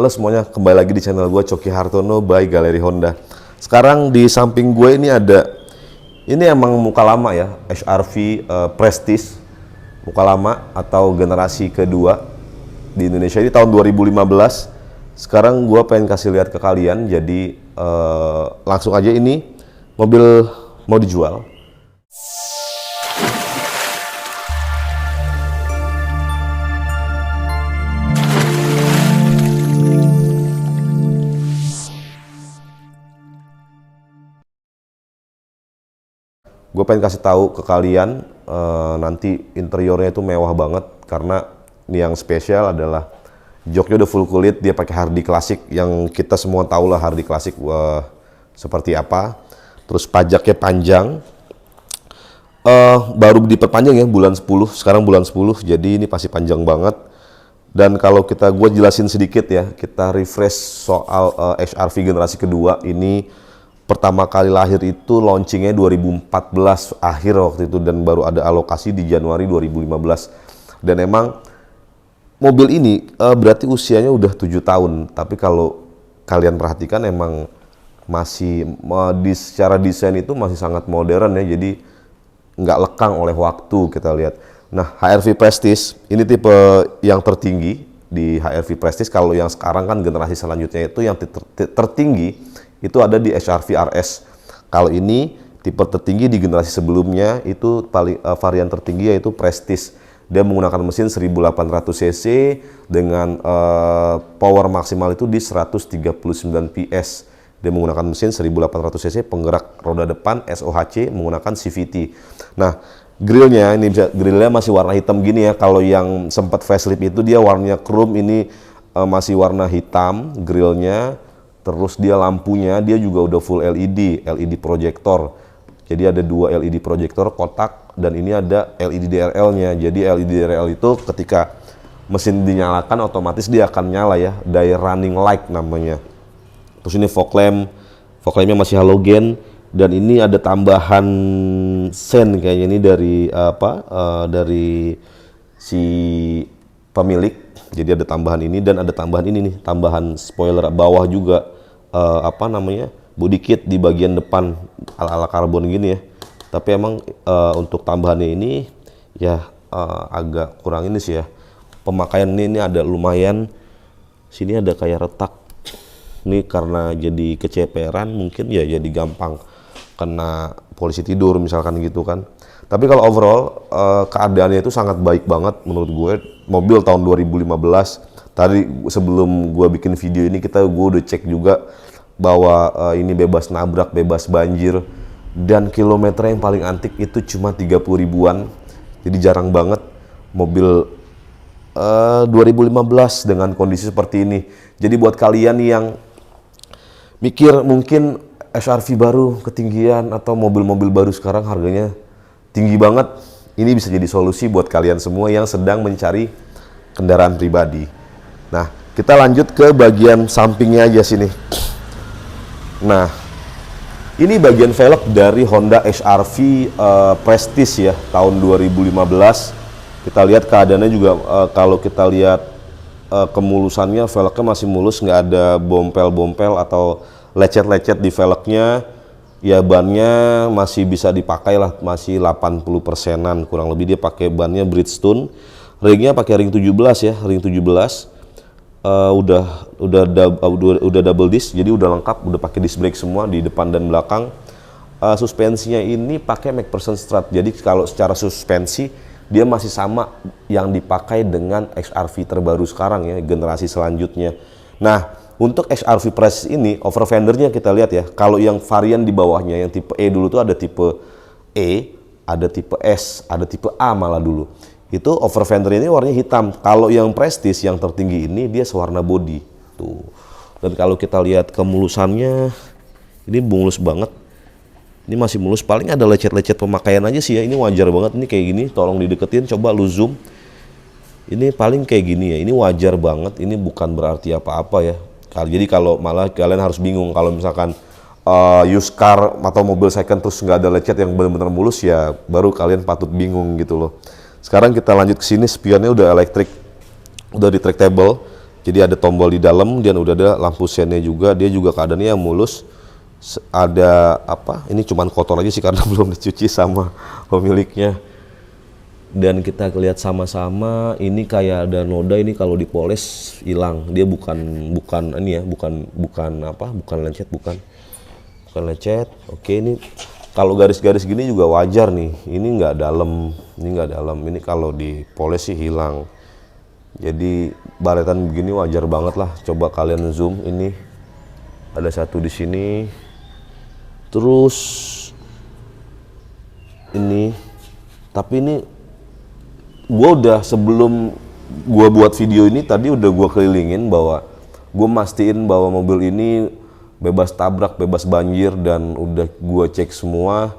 Halo semuanya, kembali lagi di channel gue Coki Hartono by Galeri Honda. Sekarang di samping gue ini ada, ini emang muka lama ya, HR-V Prestige, muka lama atau generasi kedua di Indonesia ini tahun 2015. Sekarang gue pengen kasih lihat ke kalian, jadi langsung aja ini mobil mau dijual. Gue pengen kasih tahu ke kalian nanti interiornya itu mewah banget karena ini yang spesial adalah joknya udah full kulit, dia pakai Hardy Classic yang kita semua tahu lah Hardy Classic seperti apa. Terus pajaknya panjang, baru diperpanjang ya bulan 10, sekarang bulan 10, jadi ini pasti panjang banget. Dan kalau gue jelasin sedikit ya, kita refresh soal HR-V generasi kedua ini. Pertama kali lahir itu launchingnya 2014 akhir waktu itu, dan baru ada alokasi di Januari 2015. Dan emang mobil ini berarti usianya udah 7 tahun, tapi kalau kalian perhatikan emang masih secara desain itu masih sangat modern ya, jadi nggak lekang oleh waktu kita lihat. Nah, HR-V Prestige ini tipe yang tertinggi di HR-V Prestige. Kalau yang sekarang kan generasi selanjutnya itu yang tertinggi itu ada di HR-V RS. Kalau ini tipe tertinggi di generasi sebelumnya itu paling varian tertinggi yaitu Prestige. Dia menggunakan mesin 1800 cc dengan power maksimal itu di 139 PS. Dia menggunakan mesin 1800 cc, penggerak roda depan SOHC menggunakan CVT. Nah, grillnya ini grillnya masih warna hitam gini ya. Kalau yang sempat facelift itu dia warnanya chrome, ini masih warna hitam grillnya. Terus dia lampunya, dia juga udah full LED projector. Jadi ada 2 LED projector kotak, dan ini ada LED DRL-nya. Jadi LED DRL itu ketika mesin dinyalakan otomatis dia akan nyala ya, day running light namanya. Terus ini fog lampnya masih halogen, dan ini ada tambahan sen kayaknya ini dari dari si pemilik. Jadi ada tambahan ini, dan ada tambahan ini nih, tambahan spoiler bawah juga. Body kit di bagian depan ala karbon gini ya. Tapi emang untuk tambahannya ini ya agak kurang ini sih ya. Pemakaian ini ada lumayan, sini ada kayak retak. Ini karena jadi keceperan mungkin ya, jadi gampang kena polisi tidur misalkan gitu kan. Tapi kalau overall keadaannya itu sangat baik banget menurut gue. Mobil tahun 2015. Tadi sebelum gue bikin video ini gue udah cek juga bahwa ini bebas nabrak, bebas banjir, dan kilometer yang paling antik itu cuma 30 ribuan. Jadi jarang banget mobil 2015 dengan kondisi seperti ini. Jadi buat kalian yang mikir mungkin HR-V baru ketinggian atau mobil-mobil baru sekarang harganya tinggi banget, ini bisa jadi solusi buat kalian semua yang sedang mencari kendaraan pribadi. Nah, kita lanjut ke bagian sampingnya aja sini. Nah, ini bagian velg dari Honda HR-V Prestige ya, tahun 2015. Kita lihat keadaannya juga, kalau kita lihat kemulusannya, velgnya masih mulus, nggak ada bompel-bompel atau lecet-lecet di velgnya. Ya, bannya masih bisa dipakai lah, masih 80%-an kurang lebih. Dia pakai bannya Bridgestone. Ringnya pakai ring 17 ya, ring 17. Udah double disc, jadi udah lengkap, udah pakai disc brake semua di depan dan belakang. Suspensinya ini pakai MacPherson Strut, jadi kalau secara suspensi dia masih sama yang dipakai dengan HR-V terbaru sekarang ya, generasi selanjutnya. Nah, untuk HR-V Prestige ini over fendernya kita lihat ya. Kalau yang varian di bawahnya yang tipe E dulu tuh ada tipe E, ada tipe S, ada tipe A malah dulu. Itu over fender ini warnanya hitam. Kalau yang Prestige yang tertinggi ini dia sewarna body tuh. Dan kalau kita lihat kemulusannya, ini mulus banget. Ini masih mulus, paling ada lecet-lecet pemakaian aja sih ya. Ini wajar banget, ini kayak gini, tolong dideketin, coba lu zoom. Ini paling kayak gini ya, ini wajar banget, ini bukan berarti apa-apa ya. Jadi kalau malah kalian harus bingung kalau misalkan used car atau mobil second terus nggak ada lecet yang benar-benar mulus, ya baru kalian patut bingung gitu loh. Sekarang kita lanjut ke sini, spionnya udah elektrik, udah retractable. Jadi ada tombol di dalam dan udah ada lampu sennya juga. Dia juga keadaannya mulus. Ada apa? Ini cuman kotor aja sih karena belum dicuci sama pemiliknya. Dan kita lihat sama-sama ini kayak ada noda, ini kalau dipoles hilang. Dia bukan ini ya, bukan lecet. Oke, ini kalau garis-garis gini juga wajar nih. Ini nggak dalam. Ini kalau dipoles sih hilang. Jadi baretan begini wajar banget lah. Coba kalian zoom, ini ada satu di sini. Terus ini, tapi ini gue udah sebelum gue buat video ini tadi udah gue kelilingin bahwa gue mastiin bahwa mobil ini bebas tabrak, bebas banjir, dan udah gue cek semua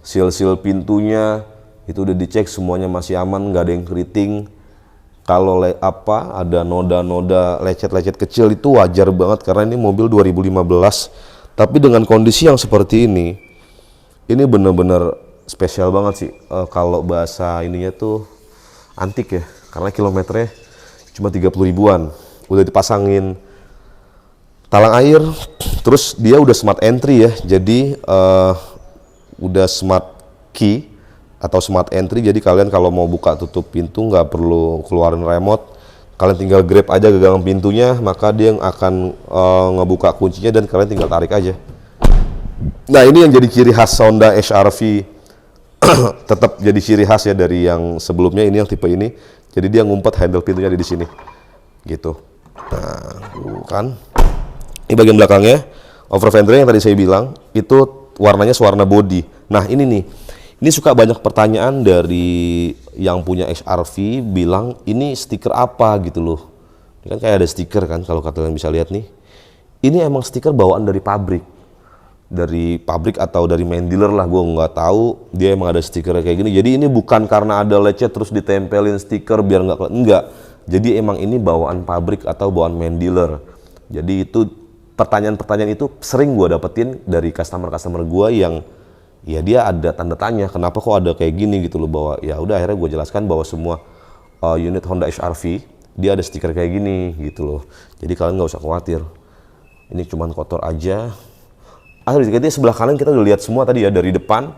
seal pintunya itu udah dicek semuanya masih aman, nggak ada yang keriting. Kalau ada noda-noda lecet-lecet kecil itu wajar banget karena ini mobil 2015. Tapi dengan kondisi yang seperti ini bener-bener spesial banget sih. Kalau bahasa ininya tuh antik ya, karena kilometernya cuma 30 ribuan. Udah dipasangin talang air, terus dia udah smart entry ya. Jadi udah smart key atau smart entry. Jadi kalian kalau mau buka tutup pintu nggak perlu keluarin remote. Kalian tinggal grab aja gagang pintunya, maka dia yang akan ngebuka kuncinya dan kalian tinggal tarik aja. Nah, ini yang jadi ciri khas Honda HR-V. Tetap jadi ciri khas ya dari yang sebelumnya, ini yang tipe ini. Jadi dia ngumpet, handle pintunya ada di sini. Gitu. Nah, kan. Ini bagian belakangnya. Over fender yang tadi saya bilang, itu warnanya sewarna body. Nah, ini nih. Ini suka banyak pertanyaan dari yang punya HR-V bilang ini stiker apa gitu loh. Ini kan kayak ada stiker kan kalau kalian bisa lihat nih. Ini emang stiker bawaan dari pabrik. Dari pabrik atau dari main dealer lah, gue nggak tahu. Dia emang ada stiker kayak gini. Jadi ini bukan karena ada lecet terus ditempelin stiker biar enggak. Jadi emang ini bawaan pabrik atau bawaan main dealer. Jadi itu pertanyaan-pertanyaan itu sering gue dapetin dari customer-customer gue yang ya dia ada tanda tanya kenapa kok ada kayak gini gitu loh, bahwa ya udah akhirnya gue jelaskan bahwa semua unit Honda HR-V dia ada stiker kayak gini gitu loh. Jadi kalian nggak usah khawatir. Ini cuman kotor aja. Akhirnya sebelah kanan kita udah lihat semua tadi ya, dari depan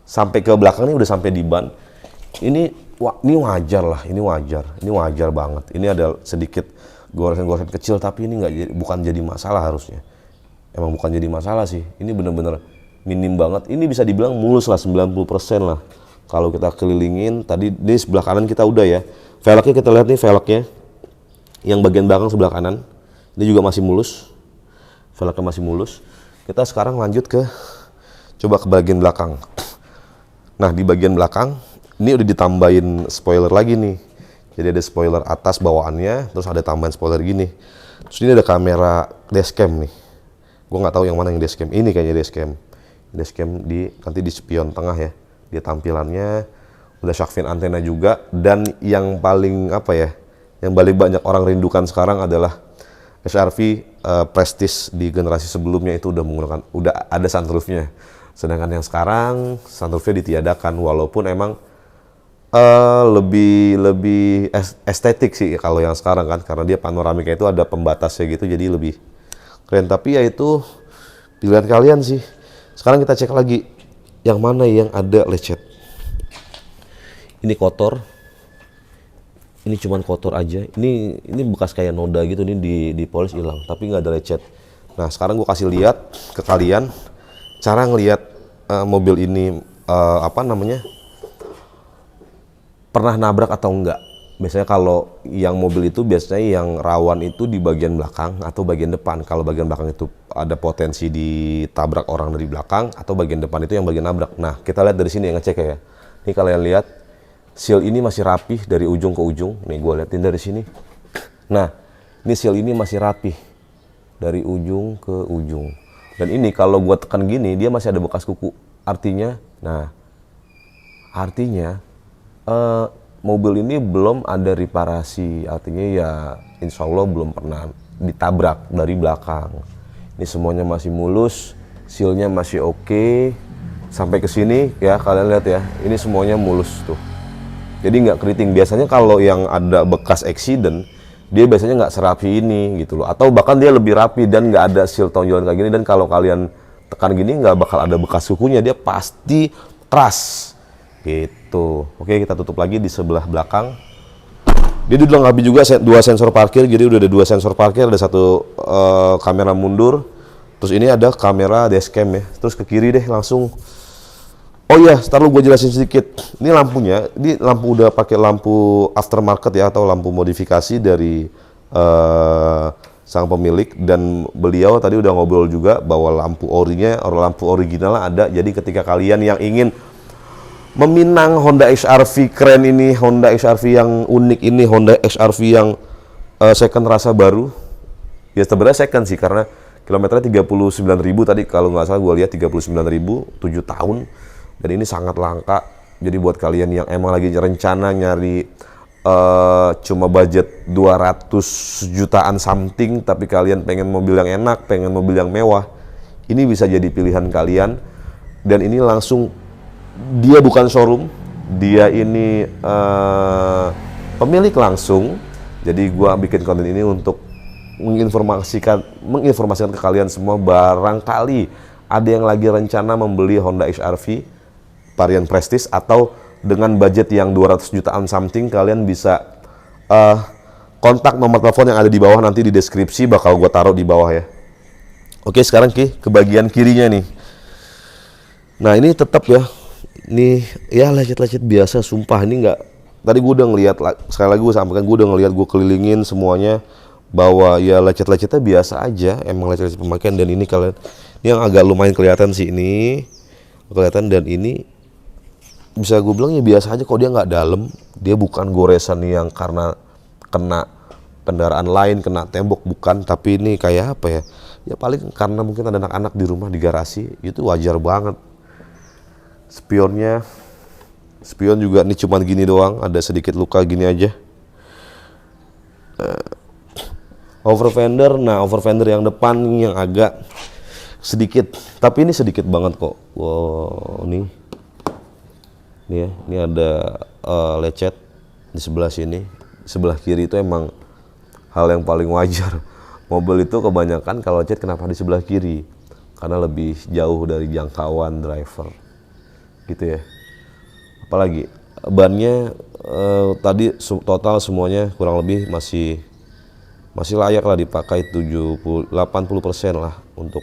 sampai ke belakang ini udah sampai di ban. Ini wajar lah, ini wajar banget. Ini ada sedikit goresan-goresan kecil tapi ini bukan jadi masalah harusnya. Emang bukan jadi masalah sih. Ini bener-bener minim banget. Ini bisa dibilang mulus lah, 90% lah. Kalau kita kelilingin, tadi di sebelah kanan kita udah ya. Velgnya kita lihat nih, velgnya. Yang bagian belakang sebelah kanan. Ini juga masih mulus. Velgnya masih mulus. Kita sekarang lanjut coba ke bagian belakang. Nah, di bagian belakang, ini udah ditambahin spoiler lagi nih. Jadi ada spoiler atas bawaannya, terus ada tambahan spoiler gini. Terus ini ada kamera dashcam nih. Gue nggak tahu yang mana yang dashcam. Ini kayaknya dashcam. Dashcam nanti di spion tengah ya. Dia tampilannya udah shark fin antena juga, dan yang paling yang paling banyak orang rindukan sekarang adalah HR-V Prestige di generasi sebelumnya itu udah ada sunroofnya. Sedangkan yang sekarang sunroofnya ditiadakan, walaupun emang lebih estetik sih kalau yang sekarang kan, karena dia panoramiknya itu ada pembatasnya gitu, jadi lebih keren. Tapi ya itu pilihan kalian sih. Sekarang kita cek lagi yang mana yang ada lecet. Ini kotor. Ini cuman kotor aja. Ini bekas kayak noda gitu, ini dipolis hilang, tapi nggak ada lecet. Nah, sekarang gue kasih lihat ke kalian cara ngelihat mobil ini pernah nabrak atau enggak. Biasanya kalau yang mobil itu biasanya yang rawan itu di bagian belakang atau bagian depan. Kalau bagian belakang itu ada potensi ditabrak orang dari belakang, atau bagian depan itu yang bagian nabrak. Nah, kita lihat dari sini yang ngecek ya. Ini kalian lihat seal ini masih rapih dari ujung ke ujung. Nih gue liatin dari sini. Nah, ini seal ini masih rapih dari ujung ke ujung. Dan ini kalau gue tekan gini, dia masih ada bekas kuku. Artinya mobil ini belum ada reparasi. Artinya ya insya Allah belum pernah ditabrak dari belakang. Ini semuanya masih mulus, sealnya masih oke. Sampai ke sini ya, kalian lihat ya, ini semuanya mulus tuh. Jadi nggak keriting. Biasanya kalau yang ada bekas accident, dia biasanya nggak serapi ini gitu loh, atau bahkan dia lebih rapi dan nggak ada seal tonjolan kayak gini, dan kalau kalian tekan gini nggak bakal ada bekas kukunya, dia pasti keras gitu. Oke, kita tutup lagi di sebelah belakang. Dia dilengkapi juga dua sensor parkir, jadi udah ada dua sensor parkir, ada satu kamera mundur, terus ini ada kamera dashcam ya. Terus ke kiri deh langsung. Oh iya, ntar lu gue jelasin sedikit. Ini lampunya, ini lampu udah pakai lampu aftermarket ya, atau lampu modifikasi dari sang pemilik, dan beliau tadi udah ngobrol juga bahwa lampu original ada. Jadi ketika kalian yang ingin meminang Honda HR-V keren ini, Honda HR-V yang unik ini, Honda HR-V yang second rasa baru, ya sebenarnya second sih karena kilometernya 39.000 tadi kalau nggak salah gue lihat 39.000 7 tahun. Dan ini sangat langka, jadi buat kalian yang emang lagi rencana nyari cuma budget 200 jutaan something, tapi kalian pengen mobil yang enak, pengen mobil yang mewah, ini bisa jadi pilihan kalian. Dan ini langsung, dia bukan showroom, dia ini pemilik langsung. Jadi gua bikin konten ini untuk menginformasikan ke kalian semua, barangkali ada yang lagi rencana membeli Honda HR-V varian Prestige atau dengan budget yang 200 jutaan something, kalian bisa kontak nomor telepon yang ada di bawah, nanti di deskripsi bakal gue taruh di bawah ya. Oke, sekarang ke bagian kirinya nih. Nah ini tetap ya, nih ya lecet-lecet biasa, sumpah ini nggak. Tadi gue udah ngeliat, sekali lagi gue sampaikan, gue udah ngeliat, gue kelilingin semuanya bahwa ya lecet-lecetnya biasa aja, emang lecet-lecet pemakaian. Dan ini kalian, ini yang agak lumayan kelihatan sih, ini kelihatan, dan ini bisa gue bilang ya biasa aja kok, dia nggak dalam, dia bukan goresan yang karena kena kendaraan lain, kena tembok, bukan, tapi ini kayak apa ya, ya paling karena mungkin ada anak-anak di rumah di garasi, itu wajar banget. Spion juga nih cuman gini doang, ada sedikit luka gini aja. Over fender, nah over fender yang depan yang agak sedikit, tapi ini sedikit banget kok. Wow, nih ya, ini ada lecet di sebelah sini, sebelah kiri itu emang hal yang paling wajar. Mobil itu kebanyakan kalau lecet kenapa di sebelah kiri? Karena lebih jauh dari jangkauan driver, gitu ya. Apalagi bannya tadi total semuanya kurang lebih masih layak lah dipakai, 80% lah untuk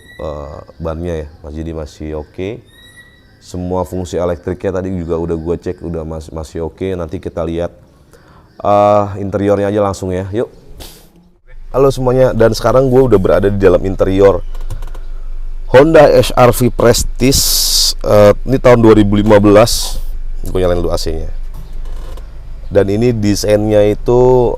bannya ya, jadi masih oke. Semua fungsi elektriknya tadi juga udah gue cek, udah masih oke. Nanti kita lihat interiornya aja langsung ya, yuk. Halo semuanya, dan sekarang gue udah berada di dalam interior Honda HR-V Prestige. Ini tahun 2015. Gue nyalain dulu AC-nya. Dan ini desainnya itu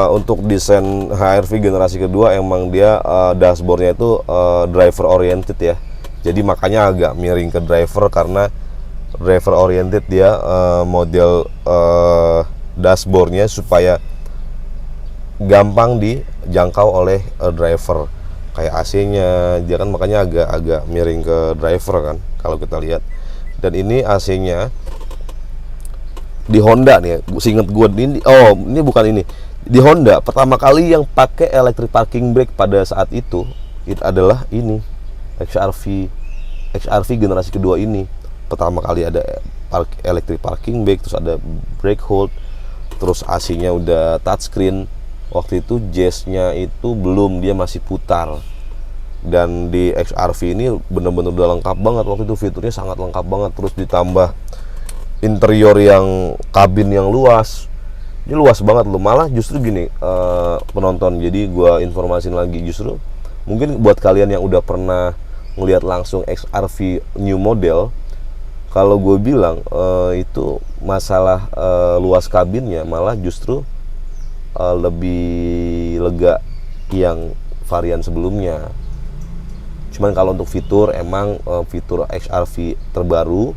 untuk desain HR-V generasi kedua, emang dia dashboardnya itu driver oriented ya. Jadi makanya agak miring ke driver, karena driver oriented dia model dashboardnya supaya gampang dijangkau oleh driver. Kayak AC-nya dia kan makanya agak miring ke driver kan kalau kita lihat. Dan ini AC-nya di Honda nih, seinget gue ini bukan ini. Di Honda pertama kali yang pakai electric parking brake pada saat itu adalah ini HR-V generasi kedua ini. Pertama kali ada electric parking brake, terus ada brake hold, terus AC-nya udah touchscreen. Waktu itu jazz-nya itu belum, dia masih putar. Dan di HR-V ini bener-bener udah lengkap banget, waktu itu fiturnya sangat lengkap banget. Terus ditambah interior yang kabin yang luas, ini luas banget loh. Malah justru gini penonton, jadi gua informasin lagi, justru mungkin buat kalian yang udah pernah ngelihat langsung HR-V new model, kalau gue bilang itu masalah luas kabinnya malah justru lebih lega yang varian sebelumnya. Cuman kalau untuk fitur, emang fitur HR-V terbaru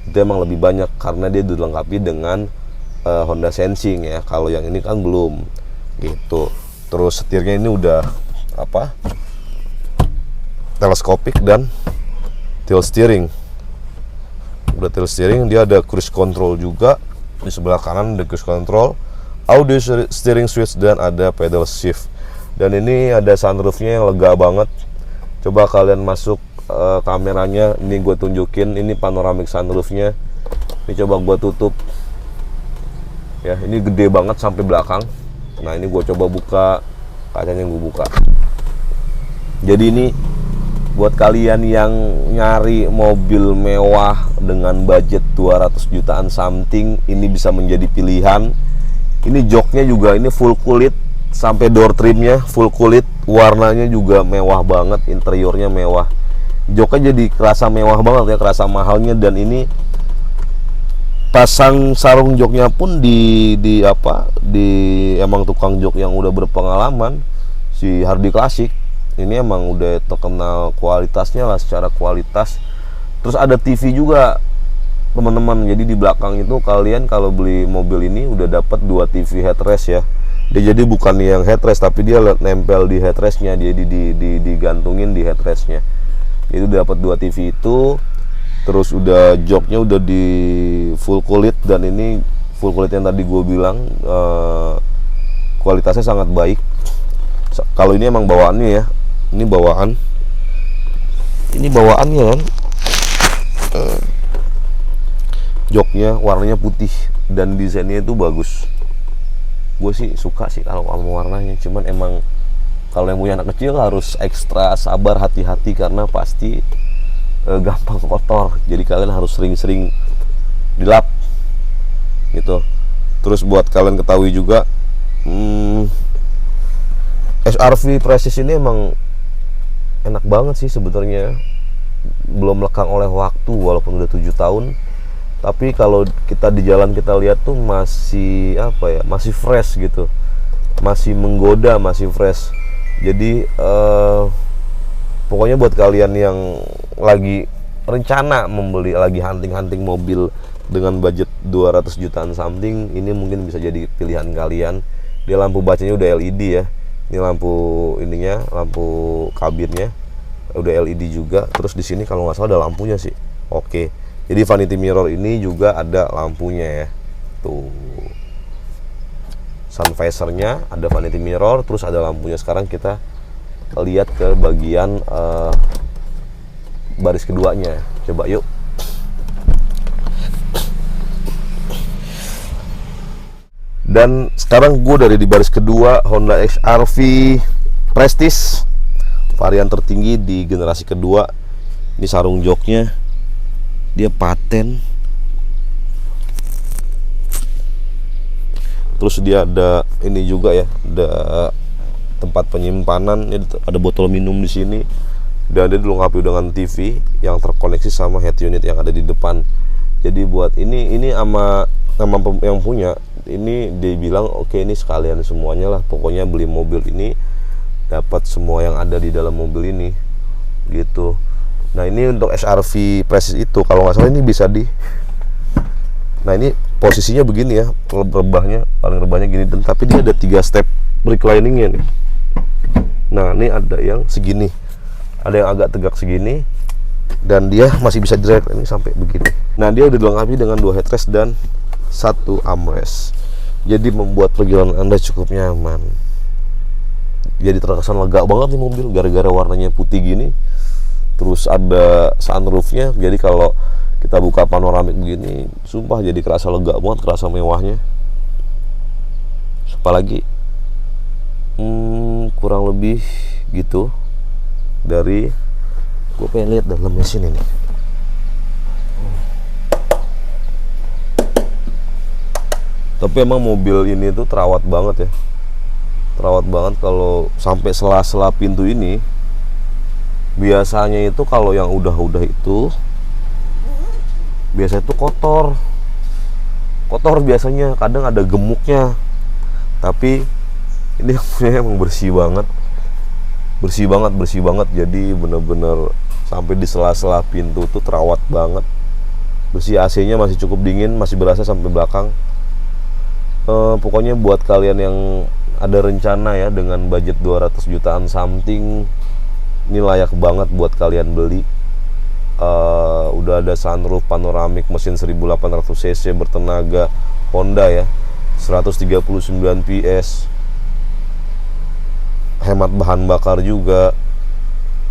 itu emang lebih banyak karena dia dilengkapi dengan Honda Sensing ya. Kalau yang ini kan belum gitu. Terus setirnya ini udah apa? Teleskopik dan tilt steering. Udah tilt steering, dia ada cruise control juga. Di sebelah kanan ada cruise control. audio steering switch, dan ada pedal shift. Dan ini ada sunroofnya yang lega banget. Coba kalian masuk kameranya, ini gue tunjukin, ini panoramic sunroofnya. Ini coba gue tutup ya, ini gede banget sampai belakang. Nah ini gue coba buka kacanya, gue buka. Jadi ini buat kalian yang nyari mobil mewah dengan budget 200 jutaan something, ini bisa menjadi pilihan. Ini joknya juga ini full kulit, sampai door trimnya full kulit, warnanya juga mewah banget, interiornya mewah. Joknya jadi kerasa mewah banget ya, kerasa mahalnya. Dan ini pasang sarung joknya pun di emang tukang jok yang udah berpengalaman, si Hardy Classic. Ini emang udah terkenal kualitasnya lah, secara kualitas. Terus ada TV juga teman-teman. Jadi di belakang itu kalian kalau beli mobil ini udah dapat 2 TV headrest ya. Dia jadi bukan yang headrest, tapi dia nempel di headrestnya, dia digantungin di headrestnya. Itu dapat 2 TV itu. Terus udah joknya udah di full kulit, dan ini full kulit yang tadi gue bilang kualitasnya sangat baik. Kalau ini emang bawaannya ya, ini bawaannya kan. Joknya warnanya putih dan desainnya itu bagus. Gue sih suka sih kalau warnanya, cuman emang kalau yang punya anak kecil harus ekstra sabar, hati-hati, karena pasti gampang kotor. Jadi kalian harus sering-sering dilap gitu. Terus buat kalian ketahui juga, HR-V Prestige ini emang enak banget sih sebenarnya. Belum lekang oleh waktu walaupun udah 7 tahun. Tapi kalau kita di jalan kita lihat tuh masih masih fresh gitu. Masih menggoda, masih fresh. Jadi pokoknya buat kalian yang lagi rencana membeli, lagi hunting mobil dengan budget 200 jutaan something, ini mungkin bisa jadi pilihan kalian. Dia lampu bacanya udah LED ya. Ini lampu ininya, lampu kabinnya udah LED juga. Terus di sini kalau nggak salah ada lampunya sih. Oke. Jadi vanity mirror ini juga ada lampunya ya. Tuh. Sun visornya ada vanity mirror, terus ada lampunya. Sekarang kita lihat ke bagian baris keduanya. Coba yuk. Dan sekarang gue dari di baris kedua, Honda HR-V Prestige, varian tertinggi di generasi kedua. Ini sarung joknya, dia paten. Terus dia ada ini juga ya, ada tempat penyimpanan, ada botol minum di sini, dan dia dilengkapi dengan TV yang terkoneksi sama head unit yang ada di depan. Jadi buat ini sama yang punya ini, dia bilang oke, ini sekalian semuanya lah, pokoknya beli mobil ini dapat semua yang ada di dalam mobil ini gitu. Nah ini untuk HR-V Prestige itu kalau nggak salah ini bisa nah ini posisinya begini ya, paling rebahnya gini, dan tapi dia ada 3 step recliningnya nih. Nah ini ada yang segini, ada yang agak tegak segini, dan dia masih bisa drag ini sampai begini. Nah dia udah dilengkapi dengan 2 headrest dan 1 armrest, jadi membuat perjalanan Anda cukup nyaman. Jadi terkesan lega banget nih mobil gara-gara warnanya putih gini. Terus ada sunroofnya, jadi kalau kita buka panoramik begini, sumpah jadi kerasa lega banget, kerasa mewahnya. Apalagi kurang lebih gitu dari gue pengen lihat dalamnya sini nih. Tapi emang mobil ini tuh terawat banget ya, terawat banget. Kalau sampai sela-sela pintu ini, biasanya itu kalau yang udah itu biasanya itu kotor biasanya, kadang ada gemuknya. Tapi ini punya emang bersih banget. Jadi bener-bener sampai di sela-sela pintu tuh terawat banget, bersih. AC-nya masih cukup dingin, masih berasa sampai belakang. Pokoknya buat kalian yang ada rencana ya dengan budget 200 jutaan something, ini layak banget buat kalian beli. Udah ada sunroof panoramik, mesin 1800 cc bertenaga Honda ya, 139 PS, hemat bahan bakar juga.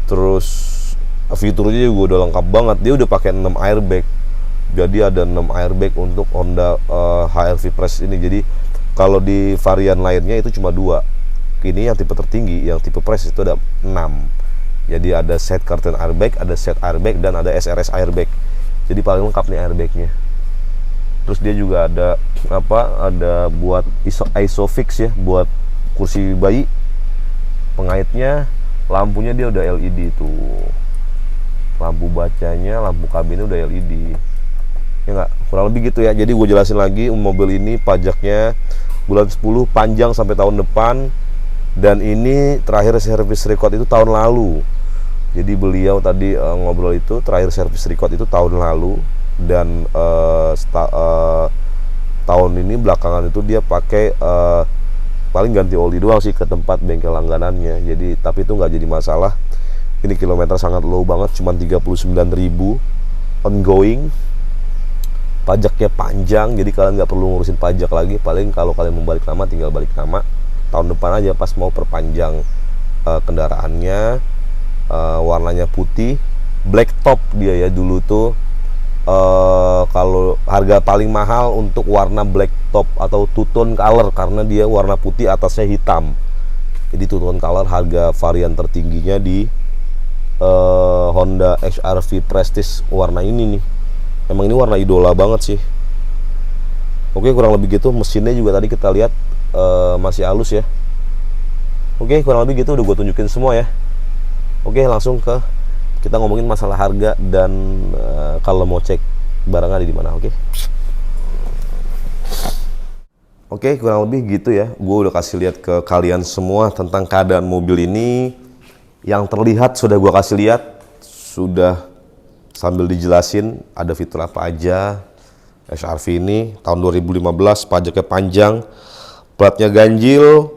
Terus fiturnya juga udah lengkap banget. Dia udah pakai 6 airbag. Jadi ada 6 airbag untuk Honda HR-V Press ini. Jadi kalau di varian lainnya itu cuma 2. Ini yang tipe tertinggi, yang tipe Press itu ada 6. Jadi ada set curtain airbag, ada set airbag, dan ada SRS airbag. Jadi paling lengkap nih airbagnya. Terus dia juga ada ada buat ISOFIX ya, buat kursi bayi. Pengaitnya, lampunya dia udah LED tuh. Lampu bacanya, lampu kabinnya udah LED. Ya nggak, kurang lebih gitu ya. Jadi gue jelasin lagi, mobil ini pajaknya bulan 10 panjang sampai tahun depan. Dan ini terakhir service record itu tahun lalu. Jadi beliau tadi ngobrol itu terakhir service record itu tahun lalu. Dan tahun ini belakangan itu dia pakai paling ganti oli doang sih ke tempat bengkel langganannya. Jadi tapi itu nggak jadi masalah. Ini kilometer sangat low banget, cuma 39.000 ongoing. Pajaknya panjang, jadi kalian nggak perlu ngurusin pajak lagi. Paling kalau kalian mau balik nama, tinggal balik nama tahun depan aja pas mau perpanjang kendaraannya. Warnanya putih, black top dia ya. Dulu tuh kalau harga paling mahal untuk warna black top atau two tone color, karena dia warna putih atasnya hitam. Jadi two tone color harga varian tertingginya di Honda HR-V Prestige warna ini nih. Emang ini warna idola banget sih. Oke, kurang lebih gitu. Mesinnya juga tadi kita lihat masih halus ya. Oke, kurang lebih gitu udah gue tunjukin semua ya. Oke, langsung ke kita ngomongin masalah harga dan kalau mau cek barang ada di mana. Oke, kurang lebih gitu ya. Gue udah kasih lihat ke kalian semua tentang keadaan mobil ini. Yang terlihat sudah gue kasih lihat, sudah sambil dijelasin ada fitur apa aja. HR-V ini tahun 2015, pajaknya panjang, platnya ganjil.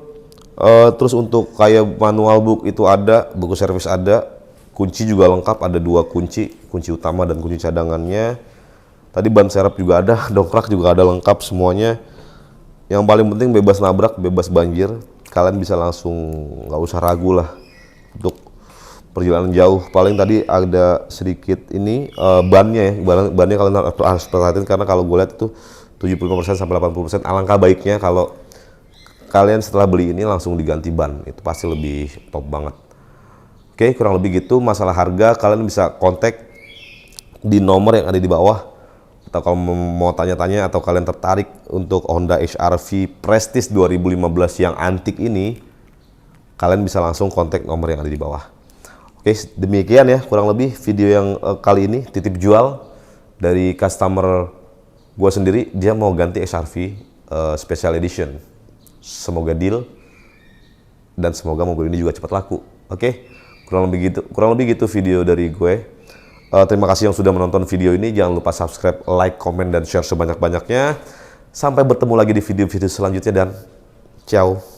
Terus untuk kayak manual book itu ada, buku servis ada, kunci juga lengkap, ada 2 kunci utama dan kunci cadangannya. Tadi ban serep juga ada, dongkrak juga ada, lengkap semuanya. Yang paling penting bebas nabrak, bebas banjir. Kalian bisa langsung nggak usah ragu lah untuk perjalanan jauh. Paling tadi ada sedikit ini bannya ya, bannya kalian harus perhatiin karena kalau gue lihat itu 75% sampai 80%. Alangkah baiknya kalau kalian setelah beli ini langsung diganti ban, itu pasti lebih top banget. Oke, kurang lebih gitu. Masalah harga kalian bisa kontak di nomor yang ada di bawah, atau kalau mau tanya-tanya atau kalian tertarik untuk Honda HR-V Prestige 2015 yang antik ini, kalian bisa langsung kontak nomor yang ada di bawah. Oke, demikian ya kurang lebih video yang kali ini titip jual dari customer gue sendiri. Dia mau ganti HR-V Special Edition. Semoga deal dan semoga mobil ini juga cepat laku. Oke, kurang lebih gitu video dari gue. Terima kasih yang sudah menonton video ini. Jangan lupa subscribe, like, komen, dan share sebanyak-banyaknya. Sampai bertemu lagi di video-video selanjutnya dan ciao.